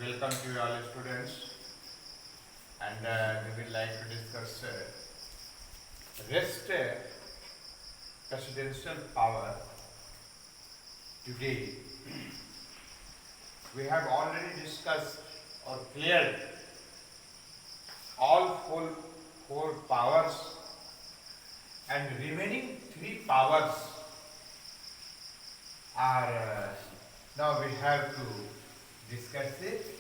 welcome to you all students, and we will like to discuss rest presidential power. Today we have already discussed or cleared all four powers, and remaining three powers are now we have to discuss it.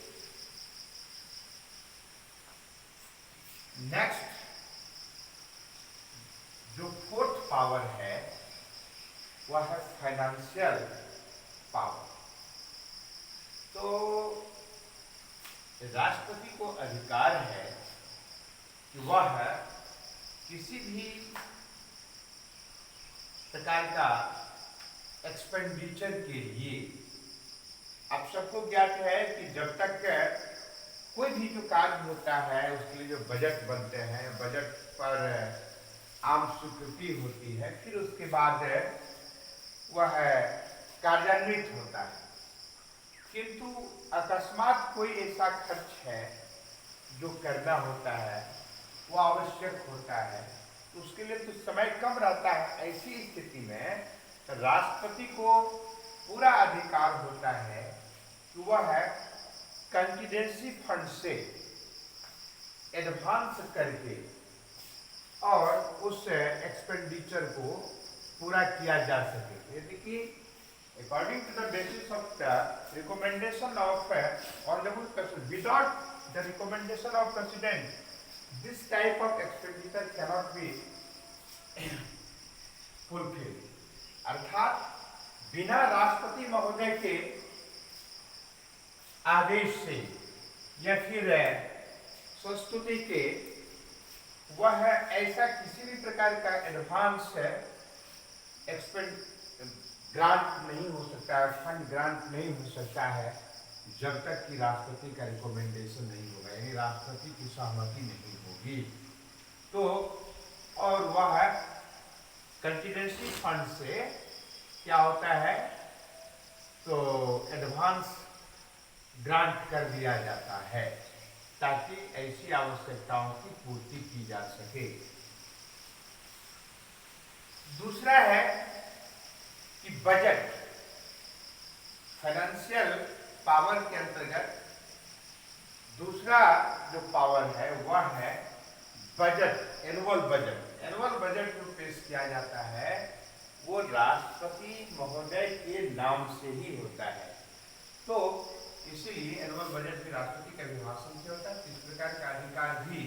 Next जो fourth power है वह है financial power. तो राष्ट्रपति को अधिकार है कि वह किसी भी प्रकार का एक्सपेंडिचर के लिए, आप सबको ज्ञात है कि जब तक कोई भी जो कार्य होता है उसके लिए जो बजट बनते हैं, बजट पर आम स्वीकृति होती है, फिर उसके बाद वह कार्यान्वित होता है। किंतु अकस्मात कोई ऐसा खर्च है जो करना होता है, वो आवश्यक होता है, तो उसके लिए तो समय कम रहता है। ऐसी स्थिति में राष्ट्रपति को पूरा अधिकार होता है कि वह कंटीजेंसी फंड से एडवांस करके और उस एक्सपेंडिचर को पूरा किया जा सके। देखिए, according to the basis of the recommendation of honourable president, without the recommendation of president, this type of expenditure cannot be fulfil. अर्थात बिना राष्ट्रपति महोदय के आदेश से या फिर संस्तुति के वह ऐसा किसी भी प्रकार का एडवांस ग्रांट नहीं हो सकता है, फंड ग्रांट नहीं हो सकता है जब तक कि राष्ट्रपति का रिकमेंडेशन नहीं होगा, यानी राष्ट्रपति की सहमति नहीं होगी। तो और वह कंटीजेंसी फंड से क्या होता है, तो एडवांस ग्रांट कर दिया जाता है ताकि ऐसी आवश्यकताओं की पूर्ति की जा सके। दूसरा है कि बजट, फाइनेंशियल पावर के अंतर्गत दूसरा जो पावर है वह है budget, annual budget. Annual budget जो पेश किया जाता है वो राष्ट्रपति महोदय के नाम से ही होता है। तो इसीलिए एनुअल बजट भी राष्ट्रपति के अभिभाषण से होता है। इस प्रकार का अधिकार भी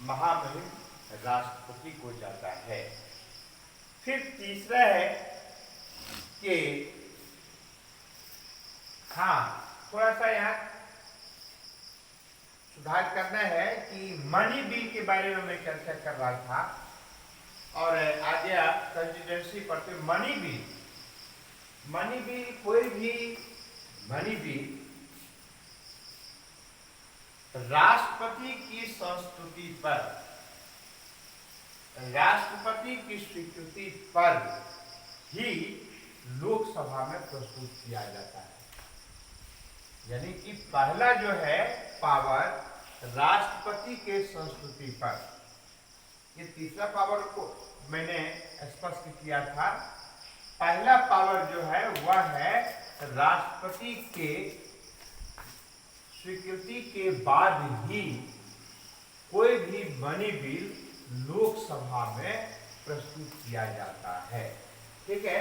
महामहिम राष्ट्रपति को जाता है। फिर तीसरा है कि थोड़ा सा यहाँ सुधार करना है कि मनी बिल के बारे में मैं चर्चा कर रहा था और आ गया कंटीजेंसी पर। तो मनी बिल कोई भी मनी बिल राष्ट्रपति की संस्तुति पर, राष्ट्रपति की स्वीकृति पर ही लोकसभा में प्रस्तुत किया जाता है। यानी कि पहला जो है पावर राष्ट्रपति के संस्तुति पर, ये तीसरा पावर को मैंने स्पष्ट किया था। पहला पावर जो है वह है राष्ट्रपति के स्वीकृति के बाद ही कोई भी मनी बिल लोकसभा में प्रस्तुत किया जाता है। ठीक है।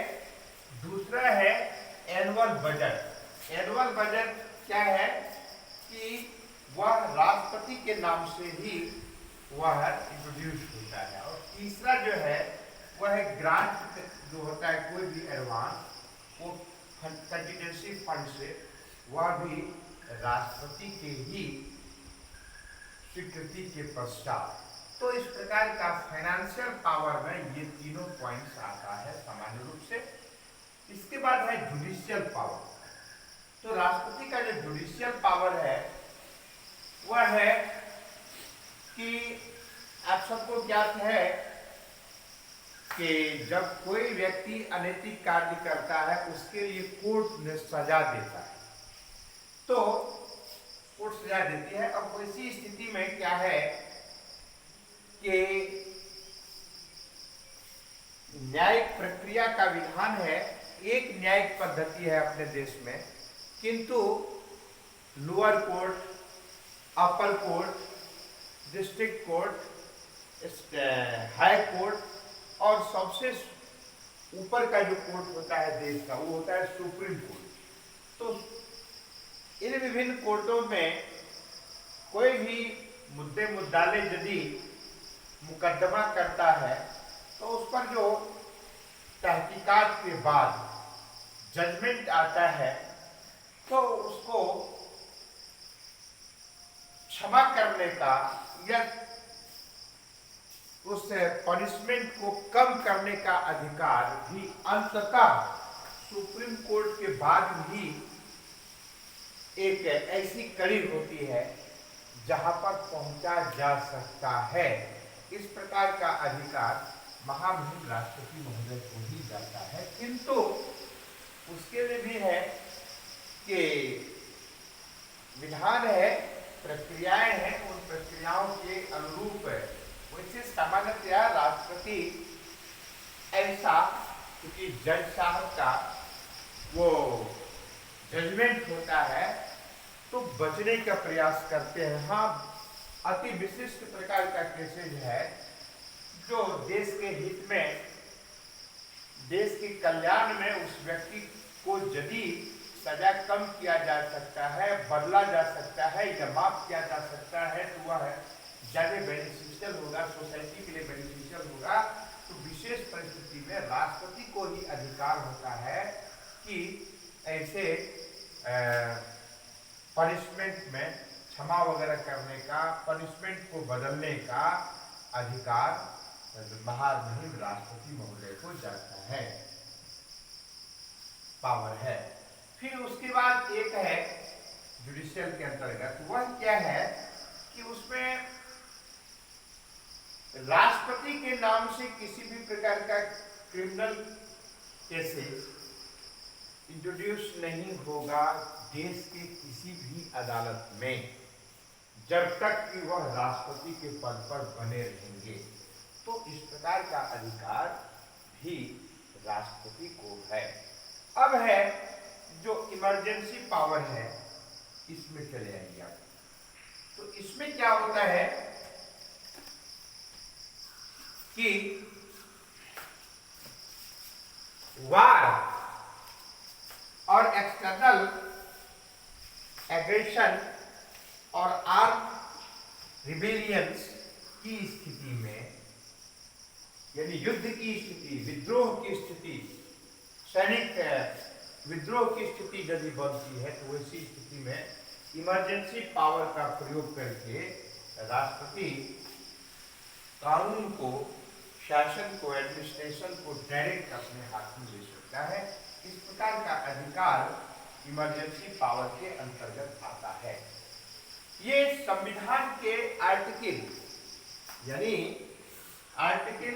दूसरा है एनुअल बजट। एनुअल बजट क्या है कि वह राष्ट्रपति के नाम से ही वह इंट्रोड्यूस होता है। और तीसरा जो है वह ग्रांट जो होता है, कोई भी एडवांस, वो कंटीजेंसी फंड से, वह भी राष्ट्रपति के ही स्वीकृति के पश्चात। तो इस प्रकार का फाइनेंशियल पावर में ये तीनों पॉइंट्स आता है सामान्य रूप से। इसके बाद है जुडिशियल पावर। तो राष्ट्रपति का जो जुडिशियल पावर है वह है कि आप सबको ज्ञात है कि जब कोई व्यक्ति अनैतिक कार्य करता है उसके लिए कोर्ट ने सजा देता है, तो कोर्ट सजा देती है। अब ऐसी स्थिति में क्या है कि न्यायिक प्रक्रिया का विधान है, एक न्यायिक पद्धति है अपने देश में, किंतु लोअर कोर्ट, अपर court, district court, high court और सबसे ऊपर का जो कोर्ट होता है देश का, वो होता है सुप्रीम कोर्ट। तो इन विभिन्न कोर्टों में कोई भी मुद्दाले यदि मुकदमा करता है तो उस पर जो तहकीकात के बाद जजमेंट आता है तो उसको क्षमा करने का या उस पनिशमेंट को कम करने का अधिकार भी अंततः सुप्रीम कोर्ट के बाद भी एक ऐसी कड़ी होती है जहां पर पहुंचा जा सकता है। इस प्रकार का अधिकार महामहिम राष्ट्रपति महोदय को ही जाता है, किंतु उसके लिए भी है कि विधान है, प्रक्रियाएं हैं, उन प्रक्रियाओं के अनुरूप वैसे सामान्यतया राष्ट्रपति ऐसा, क्योंकि जज साहब का वो जजमेंट होता है तो बचने का प्रयास करते हैं। हाँ, अति विशिष्ट प्रकार का केसेज है जो देश के हित में, देश के कल्याण में उस व्यक्ति को यदि सजा कम किया जा सकता है, बदला जा सकता है या माफ किया जा सकता है तो वह ज्यादा बेनिफिशियल होगा, सोसाइटी के लिए बेनिफिशियल होगा। तो विशेष परिस्थिति में राष्ट्रपति को ही अधिकार होता है कि ऐसे पनिशमेंट में क्षमा वगैरह करने का, पनिशमेंट को बदलने का अधिकार महामहिम राष्ट्रपति महोदय को जाता है, पावर है। फिर उसके बाद एक है जुडिशियल के अंतर्गत, वह क्या है कि उसमें राष्ट्रपति के नाम से किसी भी प्रकार का क्रिमिनल केसेस इंट्रोड्यूस नहीं होगा देश के किसी भी अदालत में, जब तक कि वह राष्ट्रपति के पद पर बने रहेंगे। तो इस प्रकार का अधिकार भी राष्ट्रपति को है। अब है जो इमरजेंसी पावर है, इसमें चले आइए आप। तो इसमें क्या होता है कि वार और एक्सटर्नल एग्रेशन और आर्म रिबेलियंस की स्थिति में, यानी युद्ध की स्थिति, विद्रोह की स्थिति, सैनिक विद्रोह की स्थिति यदि बनती है तो वैसी स्थिति में इमरजेंसी पावर का प्रयोग करके राष्ट्रपति कानून को, शासन को, एडमिनिस्ट्रेशन को डायरेक्ट अपने हाथ में ले सकता है। इस प्रकार का अधिकार इमरजेंसी पावर के अंतर्गत आता है। ये संविधान के आर्टिकल, यानी आर्टिकल,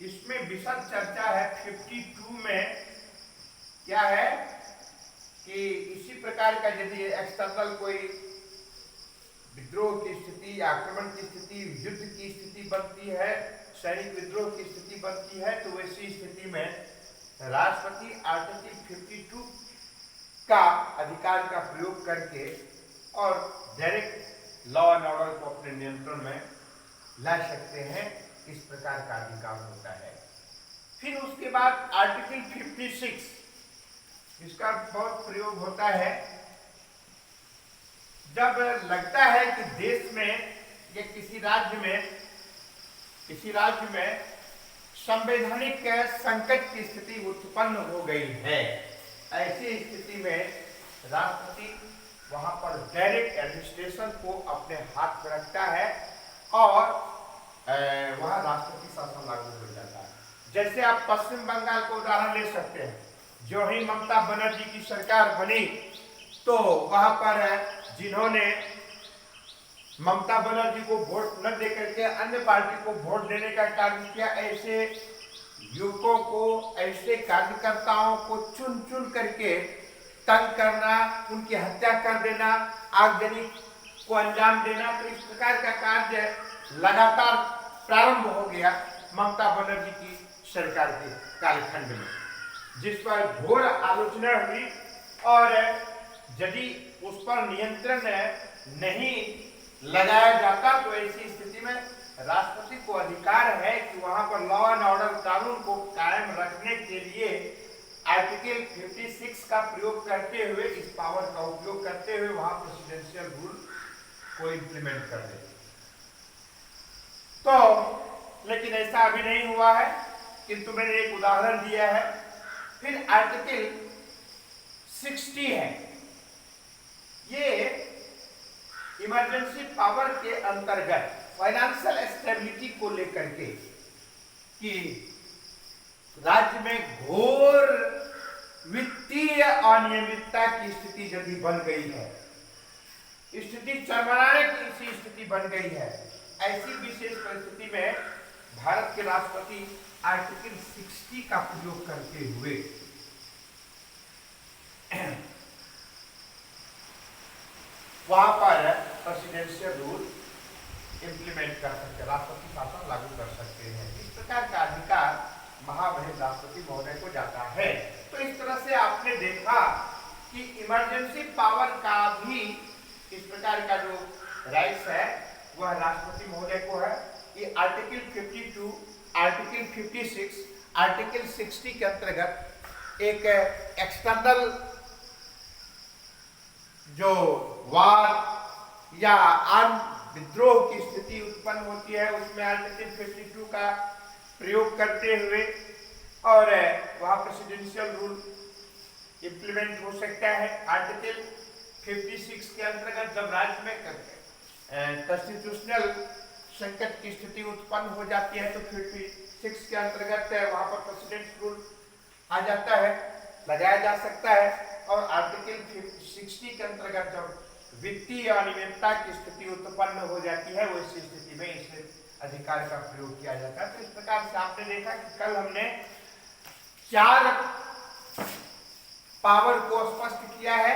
इसमें विशद चर्चा है 52 में। क्या है कि इसी प्रकार का यदि एक्सटर्नल कोई विद्रोह की स्थिति, आक्रमण की स्थिति, युद्ध की स्थिति बनती है, सैनिक विद्रोह की स्थिति बनती है, तो वैसी स्थिति में राष्ट्रपति आर्टिकल 52 का अधिकार का प्रयोग करके और डायरेक्ट लॉ एंड ऑर्डर को अपने नियंत्रण में ला सकते हैं। इस प्रकार का अधिकार होता है। फिर उसके बाद आर्टिकल 56, इसका बहुत प्रयोग होता है जब लगता है कि देश में या किसी राज्य में संवैधानिक संकट की स्थिति उत्पन्न हो गई है। ऐसी स्थिति में राष्ट्रपति वहां पर डायरेक्ट एडमिनिस्ट्रेशन को अपने हाथ में रखता है और वहां राष्ट्रपति शासन लागू हो जाता है। जैसे आप पश्चिम बंगाल को उदाहरण ले सकते हैं। जो ही ममता बनर्जी की सरकार बनी तो वहां पर जिन्होंने ममता बनर्जी को वोट न देकर के अन्य पार्टी को वोट देने का कार्य किया, ऐसे युवकों को, ऐसे कार्यकर्ताओं को चुन चुन करके तंग करना, उनकी हत्या कर देना, आगजनी को अंजाम देना, तो इस प्रकार का कार्य लगातार प्रारंभ हो गया ममता बनर्जी की सरकार के कालखंड में, जिस पर घोर आलोचना हुई। और यदि उस पर नियंत्रण नहीं लगाया जाता तो ऐसी स्थिति में राष्ट्रपति को अधिकार है कि वहां पर लॉ एंड ऑर्डर कानून को कायम रखने के लिए आर्टिकल 56 का प्रयोग करते हुए, इस पावर का उपयोग करते हुए वहां प्रेसिडेंशियल रूल को इंप्लीमेंट कर दे। तो लेकिन ऐसा अभी नहीं हुआ है, किंतु मैंने एक उदाहरण दिया है। फिर आर्टिकल 60 है, ये इमरजेंसी पावर के अंतर्गत फाइनेंशियल स्टेबिलिटी को लेकर के कि राज्य में घोर वित्तीय अनियमितता की स्थिति यदि बन गई है, स्थिति चरमराने की सी स्थिति बन गई है, ऐसी विशेष परिस्थिति में भारत के राष्ट्रपति आर्टिकल 60 का प्रयोग करते हुए वहां पर प्रेसिडेंशियल रूल इंप्लीमेंट कर सकते, राष्ट्रपति शासन लागू कर सकते हैं। इस प्रकार का अधिकार महामहिम राष्ट्रपति महोदय को जाता है। तो इस तरह से आपने देखा कि इमरजेंसी पावर का भी इस प्रकार का जो राइट्स है वह राष्ट्रपति महोदय को है। ये आर्टिकल 52, आर्टिकल 56, आर्टिकल 60 के अंतर्गत एक एक्सटर्नल जो वार या आर्म विद्रोह की स्थिति उत्पन्न होती है, उसमें आर्टिकल 52 का प्रयोग करते हुए और वहां प्रेसिडेंशियल रूल इंप्लीमेंट हो सकता है। आर्टिकल 56 के अंतर्गत जब राज्य में कॉन्स्टिट्यूशनल संकट की स्थिति उत्पन्न हो जाती है तो 56 के अंतर्गत वहां पर प्रेसिडेंट रूल आ जाता है, लगाया जा सकता है। और आर्टिकल 60 के अंतर्गत जब वित्तीय अनियमितता की स्थिति उत्पन्न हो जाती है, वैसी स्थिति में इस अधिकार का प्रयोग किया जाता है। तो इस प्रकार से आपने देखा कि कल हमने 4 पावर को स्पष्ट किया है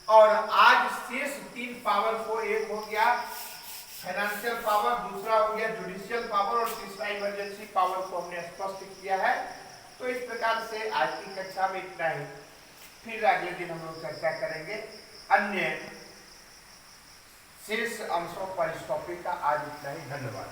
और आज शेष 3 पावर को, एक हो गया फाइनेंशियल पावर, दूसरा हो गया जुडिशियल पावर और तीसरा इमरजेंसी पावर को हमने स्पष्ट किया है। तो इस प्रकार से आज की कक्षा में इतना ही, फिर अगले दिन हम लोग चर्चा करेंगे अन्य शेष अंशों पर इस टॉपिक का। आज इतना ही, धन्यवाद।